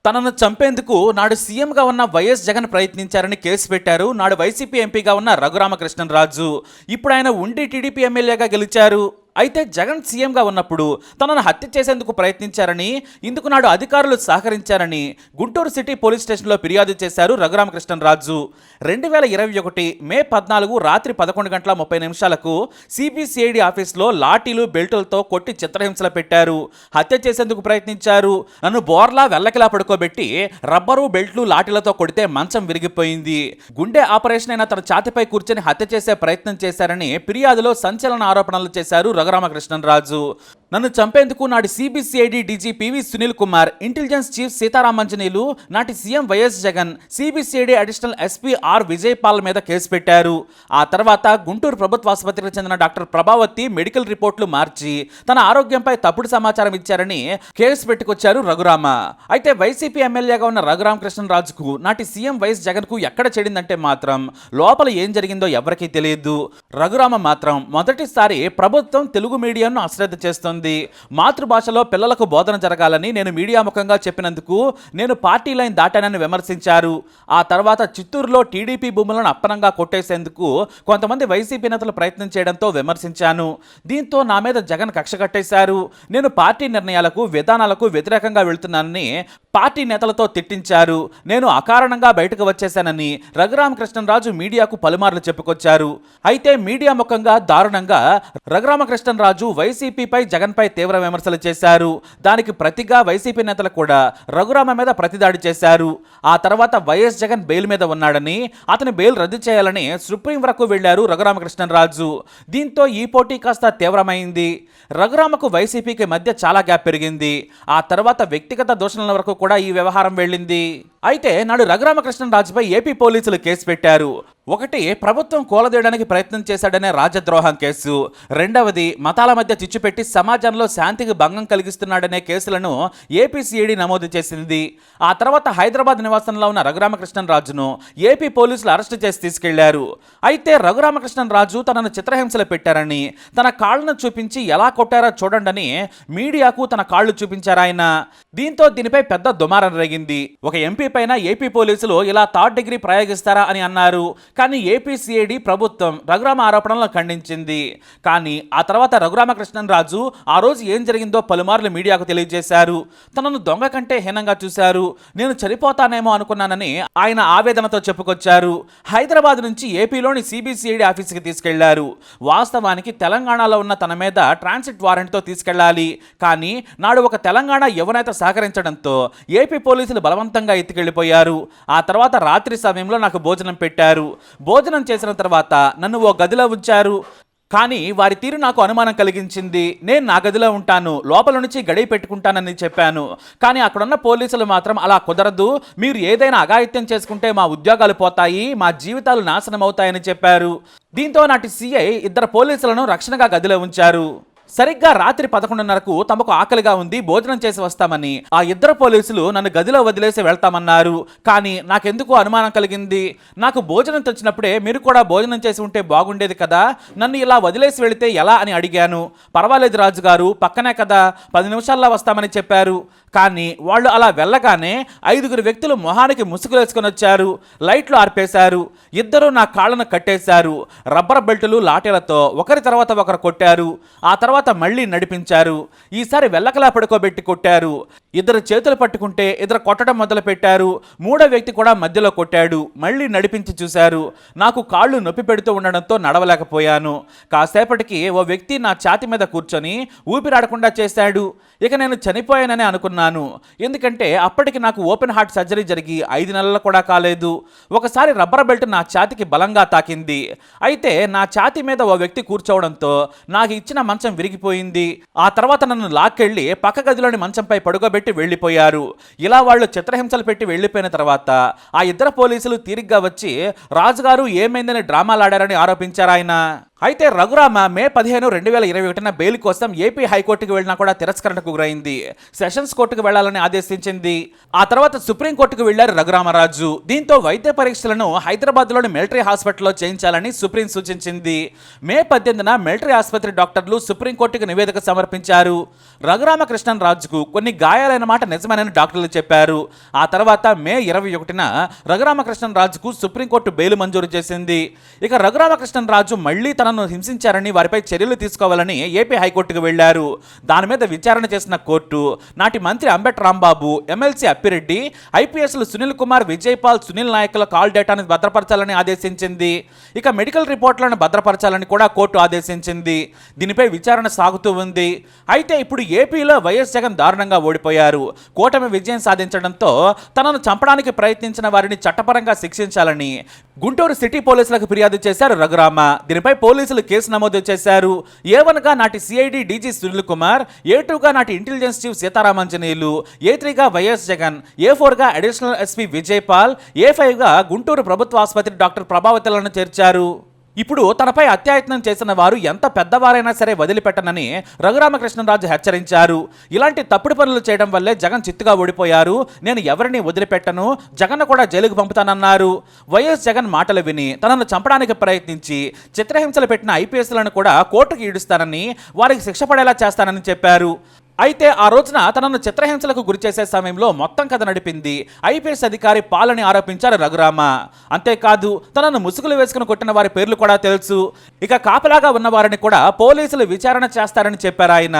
తనను చంపేందుకు నాడు సీఎంగా ఉన్న వైఎస్ జగన్ ప్రయత్నించారని కేసు పెట్టారు నాడు వైసీపీ ఎంపీగా ఉన్న రఘురామకృష్ణరాజు. ఇప్పుడు ఆయన ఉండి టీడీపీ ఎమ్మెల్యేగా గెలిచారు. అయితే జగన్ సీఎంగా ఉన్నప్పుడు తనను హత్య చేసేందుకు ప్రయత్నించారని, ఇందుకు నాడు అధికారులు సహకరించారని గుంటూరు సిటీ పోలీస్ స్టేషన్లో ఫిర్యాదు చేశారు రఘురామకృష్ణరాజు. 2021 మే 14 రాత్రి 11:30 సిబిసిఐడి ఆఫీస్లో లాఠీలు బెల్టులతో కొట్టి చిత్రహింసలు పెట్టారు. హత్య చేసేందుకు ప్రయత్నించారు. నన్ను బోర్లా వెల్లకిలా పడుకోబెట్టి రబ్బరు బెల్ట్లు లాఠీలతో కొడితే మంచం విరిగిపోయింది. గుండె ఆపరేషన్ అయిన తన ఛాతిపై కూర్చొని హత్య చేసే ప్రయత్నం చేశారని ఫిర్యాదులో సంచలన ఆరోపణలు చేశారు రఘురామకృష్ణరాజు. నన్ను చంపేందుకు నాటి CBCID DG PV Sunil Kumar, intelligence chief Seetharamanjaneyulu, నాటి CM YS Jagan, CBCID additional SP R Vijayapal మీద కేసు పెట్టారు. ఆ తర్వాత గుంటూరు ప్రభుత్వ ఆసుపత్రికి చెందిన డాక్టర్ ప్రభావతి మెడికల్ రిపోర్ట్లు మార్చి తన ఆరోగ్యంపై తప్పుడు సమాచారం ఇచ్చారని కేసు పెట్టుకొచ్చారు రఘురామ. అయితే వైసీపీ ఎమ్మెల్యేగా ఉన్న రఘురామకృష్ణరాజుకు నాటి సీఎం వైఎస్ జగన్ కు ఎక్కడ చెడిందంటే మాత్రం లోపల ఏం జరిగిందో ఎవరికీ తెలియదు. రఘురామ మాత్రం మొదటిసారి ప్రభుత్వం తెలుగు మీడియాను అశ్రద్ధ చేస్తోంది. మాతృభాషలో పిల్లలకు బోధన జరగాలని నేను మీడియా ముఖంగా చెప్పినందుకు నేను పార్టీ లైన్ దాటానని విమర్శించారు. ఆ తర్వాత చిత్తూరులో టీడీపీ భూములను అప్పనంగా కొట్టేసేందుకు కొంతమంది వైసీపీ నేతలు ప్రయత్నం చేయడంతో విమర్శించాను. దీంతో నా మీద జగన్ కక్ష కట్టేశారు. నేను పార్టీ నిర్ణయాలకు విధానాలకు వ్యతిరేకంగా వెళ్తున్నానని పార్టీ నేతలతో తిట్టించారు. నేను అకారణంగా బయటకు వచ్చేశానని రఘురామకృష్ణరాజు మీడియాకు పలుమార్లు చెప్పుకొచ్చారు. అయితే మీడియా ముఖంగా దారుణంగా రఘురామకృష్ణరాజు వైసీపీపై జగన్పై తీవ్ర విమర్శలు చేశారు. దానికి ప్రతిగా వైసీపీ నేతలు కూడా రఘురామ మీద ప్రతిదాడి చేశారు. ఆ తర్వాత వైఎస్ జగన్ బెయిల్ మీద ఉన్నాడని, అతని బెయిల్ రద్దు చేయాలని సుప్రీం వరకు వెళ్లారు రఘురామకృష్ణరాజు. దీంతో ఈ పోటీ కాస్త తీవ్రమైంది. రఘురామకు వైసీపీకి మధ్య చాలా గ్యాప్ పెరిగింది. ఆ తర్వాత వ్యక్తిగత దూషణల వరకు కూడా ఈ వ్యవహారం వెళ్ళింది. అయితే నాడు రఘురామకృష్ణరాజుపై ఏపీ పోలీసులు కేసు పెట్టారు. ఒకటి, ప్రభుత్వం కూలదేయడానికి ప్రయత్నం చేశాడనే రాజద్రోహం కేసు. రెండవది, మతాల మధ్య చిచ్చుపెట్టి సమాజంలో శాంతికి భంగం కలిగిస్తున్నాడనే కేసులను ఏపీసీఐడి నమోదు చేసింది. ఆ తర్వాత హైదరాబాద్ నివాసంలో ఉన్న రఘురామకృష్ణరాజును ఏపీ పోలీసులు అరెస్టు చేసి తీసుకెళ్లారు. అయితే రఘురామకృష్ణరాజు తనను చిత్రహింసలు పెట్టారని, తన కాళ్లను చూపించి ఎలా కొట్టారో చూడండి మీడియాకు తన కాళ్లు చూపించారాయన. దీంతో దీనిపై పెద్ద దుమారం రేగింది. ఒక ఎంపీ పైన ఏపీ పోలీసులు ఇలా థర్డ్ డిగ్రీ ప్రయోగిస్తారా అని అన్నారు. కానీ ఏపీసీఐడి ప్రభుత్వం రఘురామ ఆరోపణలను ఖండించింది. కానీ ఆ తర్వాత రఘురామకృష్ణరాజు ఆ రోజు ఏం జరిగిందో పలుమార్లు మీడియాకు తెలియజేశారు. తనను దొంగ కంటే హీనంగా చూశారు. నేను చనిపోతానేమో అనుకున్నానని ఆయన ఆవేదనతో చెప్పుకొచ్చారు. హైదరాబాద్ నుంచి ఏపీలోని సిబిసిఐడి ఆఫీస్కి తీసుకెళ్లారు. వాస్తవానికి తెలంగాణలో ఉన్న తన మీద ట్రాన్సిట్ వారెంట్తో తీసుకెళ్లాలి. కానీ నాడు ఒక తెలంగాణ యువనేత సహకరించడంతో ఏపీ పోలీసులు బలవంతంగా ఎత్తుకెళ్లిపోయారు. ఆ తర్వాత రాత్రి సమయంలో నాకు భోజనం పెట్టారు. భోజనం చేసిన తర్వాత నన్ను ఓ గదిలో ఉంచారు. కానీ వారి తీరు నాకు అనుమానం కలిగించింది. నేను నా గదిలో ఉంటాను, లోపల నుంచి గడియ పెట్టుకుంటానని చెప్పాను. కానీ అక్కడున్న పోలీసులు మాత్రం అలా కుదరదు, మీరు ఏదైనా అఘాయిత్యం చేసుకుంటే మా ఉద్యోగాలు పోతాయి, మా జీవితాలు నాశనం అవుతాయని చెప్పారు. దీంతో నాటి సిఐ ఇద్దరు పోలీసులను రక్షణగా గదిలో ఉంచారు. సరిగ్గా రాత్రి 11:30కు తమకు ఆకలిగా ఉంది, భోజనం చేసి వస్తామని ఆ ఇద్దరు పోలీసులు నన్ను గదిలో వదిలేసి వెళ్తామన్నారు. కానీ నాకెందుకు అనుమానం కలిగింది. నాకు భోజనం తెచ్చినప్పుడే మీరు కూడా భోజనం చేసి ఉంటే బాగుండేది కదా, నన్ను ఇలా వదిలేసి వెళితే ఎలా అని అడిగాను. పర్వాలేదు రాజుగారు, పక్కనే కదా, 10 నిమిషాల్లో వస్తామని చెప్పారు. కానీ వాళ్ళు అలా వెళ్ళగానే 5 వ్యక్తులు మొహానికి ముసుగులు వేసుకొని వచ్చారు. లైట్లు ఆర్పేశారు. ఇద్దరు నా కాళ్ళను కట్టేశారు. రబ్బర్ బెల్టులు లాఠీలతో ఒకరి తర్వాత ఒకరు కొట్టారు. ఆ తర్వాత మళ్ళీ నడిపించారు. ఈసారి వెళ్ళకలా పడుకోబెట్టి కొట్టారు. ఇద్దరు చేతులు పట్టుకుంటే ఇద్దరు కొట్టడం మొదలు పెట్టారు. మూడో వ్యక్తి కూడా మధ్యలో కొట్టాడు. మళ్ళీ నడిపించి చూశారు. నాకు కాళ్ళు నొప్పి పెడుతూ ఉండడంతో నడవలేకపోయాను. కాసేపటికి ఓ వ్యక్తి నా ఛాతి మీద కూర్చొని ఊపిరాడకుండా చేశాడు. ఇక నేను చనిపోయానని అనుకున్నాను. ఎందుకంటే అప్పటికి నాకు ఓపెన్ హార్ట్ సర్జరీ జరిగి 5 నెలలు కూడా కాలేదు. ఒకసారి రబ్బర్ బెల్ట్ నా ఛాతికి బలంగా తాకింది. అయితే నా ఛాతి మీద ఓ వ్యక్తి కూర్చోవడంతో నాకు ఇచ్చిన మంచం విరిగిపోయింది. ఆ తర్వాత నన్ను లాక్కెళ్ళి పక్క గదిలోని మంచంపై పడుకోబెట్టి వెళ్ళిపోయారు. ఇలా వాళ్ళు చిత్రహింసలు పెట్టి వెళ్ళిపోయిన తర్వాత ఆ ఇద్దరు పోలీసులు తీరిగ్గా వచ్చి రాజుగారు ఏమైందని డ్రామాలాడారని ఆరోపించారు ఆయన. అయితే రఘురామ మే 15, 2021 బెయిల్ కోసం ఏపీ హైకోర్టుకు వెళ్లినా కూడా తిరస్కరణకు గురైంది. సెషన్స్ కోర్టుకు వెళ్లాలని ఆదేశించింది. ఆ తర్వాత సుప్రీంకోర్టుకు వెళ్లారు రఘురామరాజు. దీంతో వైద్య పరీక్షలను హైదరాబాద్లోని మిలిటరీ హాస్పిటల్లో చేయించాలని సుప్రీం సూచించింది. మే 18న మిలిటరీ ఆసుపత్రి డాక్టర్లు సుప్రీంకోర్టుకు నివేదిక సమర్పించారు. రఘురామకృష్ణరాజుకు కొన్ని గాయాలైన మాట నిజమేనని డాక్టర్లు చెప్పారు. ఆ తర్వాత మే 21న రఘురామకృష్ణరాజుకు సుప్రీంకోర్టు బెయిల్ మంజూరు చేసింది. ఇక రఘురామకృష్ణరాజు మళ్లీ తనను హింసించారని, వారిపై చర్యలు తీసుకోవాలని ఏపీ హైకోర్టుకు వెళ్లారు. దాని మీద విచారణ చేసిన కోర్టు నాటి మంత్రి అంబటి రాంబాబు, ఎమ్మెల్సీ అప్పిరెడ్డి, ఐపీఎస్లు సునీల్ కుమార్, విజయపాల్, సునీల్ నాయకుల కాల్ డేటాను భద్రపరచాలని ఆదేశించింది. ఇక మెడికల్ రిపోర్టులను భద్రపరచాలని కూడా కోర్టు ఆదేశించింది. దీనిపై విచారణ సాగుతూ ఉంది. అయితే ఇప్పుడు ఏపీలో వైఎస్ జగన్ దారుణంగా ఓడిపోయారు. కూటమి విజయం సాధించడంతో తనను చంపడానికి ప్రయత్నించిన వారిని చట్టపరంగా శిక్షించాలని గుంటూరు సిటీ పోలీసులకు ఫిర్యాదు చేశారు రఘురామ. దీనిపై పోలీసులు కేసు నమోదు చేశారు. ఏ1గా నాటి సిఐడి డీజీ సునీల్ కుమార్, ఏ2గా నాటి ఇంటెలిజెన్స్ చీఫ్ సీతారామంజనేయులు, ఏ3గా వైఎస్ జగన్, ఏ4గా అడిషనల్ ఎస్పీ విజయపాల్, ఏ5గా గుంటూరు ప్రభుత్వ ఆసుపత్రి డాక్టర్ ప్రభావతులను చేర్చారు. ఇప్పుడు తనపై అత్యాయత్నం చేసిన వారు ఎంత పెద్దవారైనా సరే వదిలిపెట్టనని రఘురామకృష్ణరాజు హెచ్చరించారు. ఇలాంటి తప్పుడు పనులు చేయడం వల్లే జగన్ చిత్తుగా ఓడిపోయారు. నేను ఎవరిని వదిలిపెట్టను, జగన్ కూడా జైలుకు పంపుతానన్నారు. వైఎస్ జగన్ మాటలు విని తనను చంపడానికి ప్రయత్నించి చిత్రహింసలు పెట్టిన ఐపీఎస్లను కూడా కోర్టుకు ఈడుస్తానని, వారికి శిక్ష పడేలా చేస్తానని చెప్పారు. అయితే ఆ రోజున తనను చిత్రహింసలకు గురిచేసే సమయంలో మొత్తం కథ నడిపింది ఐపీఎస్ అధికారి పాలని ఆరోపించారు రఘురామ. అంతేకాదు తనను ముసుగులు వేసుకుని కొట్టిన వారి పేర్లు కూడా తెలుసు. ఇక కాపలాగా ఉన్న వారిని కూడా పోలీసులు విచారణ చేస్తారని చెప్పారు ఆయన.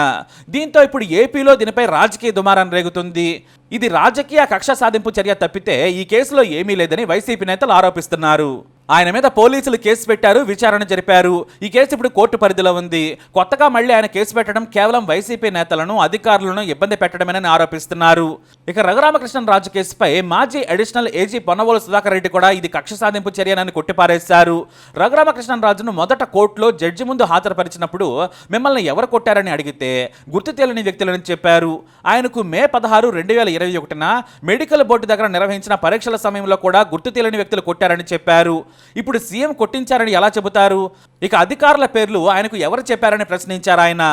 దీంతో ఇప్పుడు ఏపీలో దీనిపై రాజకీయ దుమారం రేగుతుంది. ఇది రాజకీయ కక్ష సాధింపు చర్య తప్పితే ఈ కేసులో ఏమీ లేదని వైసీపీ నేతలు ఆరోపిస్తున్నారు. ఆయన మీద పోలీసులు కేసు పెట్టారు, విచారణ జరిపారు. ఈ కేసు ఇప్పుడు కోర్టు పరిధిలో ఉంది. కొత్తగా మళ్ళీ ఆయన కేసు పెట్టడం కేవలం వైసీపీ నేతలను, అధికారులను ఇబ్బంది పెట్టడమేనని ఆరోపిస్తున్నారు. ఇక రఘురామకృష్ణరాజు కేసుపై మాజీ అడిషనల్ ఏజీ పొన్నవోలు సుధాకర్ రెడ్డి కూడా ఇది కక్ష సాధింపు చర్యనని కొట్టిపారేశారు. రఘురామకృష్ణరాజును మొదట కోర్టులో జడ్జి ముందు హాజరుపరిచినప్పుడు మిమ్మల్ని ఎవరు కొట్టారని అడిగితే గుర్తు తెలియని వ్యక్తులని చెప్పారు. ఆయనకు మే 16, 2021న మెడికల్ బోర్డు దగ్గర నిర్వహించిన పరీక్షల సమయంలో కూడా గుర్తు తెలియని వ్యక్తులు కొట్టారని చెప్పారు. ఇప్పుడు సీఎం కొట్టించారని ఎలా చెబుతారు? ఇక అధికారుల పేర్లు ఆయనకు ఎవరు చెప్పారని ప్రశ్నించారు ఆయన.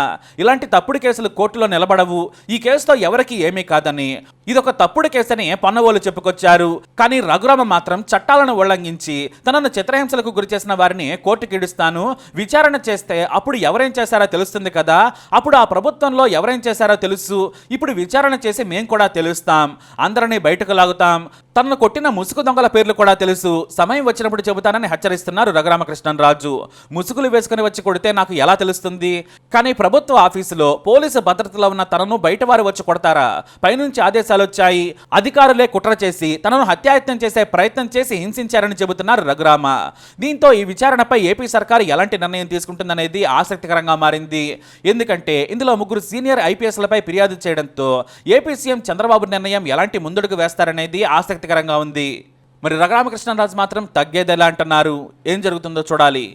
ఇలాంటి తప్పుడు కేసులు కోర్టులో నిలబడవు, ఈ కేసుతో ఎవరికి ఏమీ కాదని, ఇదొక తప్పుడు కేసని పొన్నవోలు చెప్పుకొచ్చారు. కానీ రఘురామ మాత్రం చట్టాలను ఉల్లంఘించి తనను చిత్రహింసలకు గురి చేసిన వారిని కోర్టుకి ఇడుస్తాను, విచారణ చేస్తే అప్పుడు ఎవరేం చేశారో తెలుస్తుంది కదా, అప్పుడు ఆ ప్రభుత్వంలో ఎవరేం చేశారో తెలుసు, ఇప్పుడు విచారణ చేసి మేం కూడా తెలుస్తాం, అందరినీ బయటకు లాగుతాం, తనను కొట్టిన ముసుగు దొంగల పేర్లు కూడా తెలుసు, సమయం వచ్చినప్పుడు చెబుతానని హెచ్చరిస్తున్నారు రఘురామకృష్ణరాజు. ముసుగులు వేసుకుని వచ్చి కొడితే నాకు ఎలా తెలుస్తుంది? కానీ ప్రభుత్వ ఆఫీసులో పోలీసు భద్రతలో ఉన్న తనను బయట వారు వచ్చి కొడతారా? పైనుంచి ఆదేశాలు వచ్చాయి, అధికారులే కుట్ర చేసి తనను హత్యాయత్నం చేసే ప్రయత్నం చేసి హింసించారని చెబుతున్నారు రఘురామ. దీంతో ఈ విచారణపై ఏపీ సర్కారు ఎలాంటి నిర్ణయం తీసుకుంటుందనేది ఆసక్తికరంగా మారింది. ఎందుకంటే ఇందులో 3 సీనియర్ ఐపీఎస్లపై ఫిర్యాదు చేయడంతో ఏపీ సీఎం చంద్రబాబు నిర్ణయం ఎలాంటి ముందడుగు వేస్తారనేది ఆసక్తికరంగా ఉంది. మరి రఘురామకృష్ణరాజు మాత్రం తగ్గేదెలా అంటున్నారు. ఏం జరుగుతుందో చూడాలి.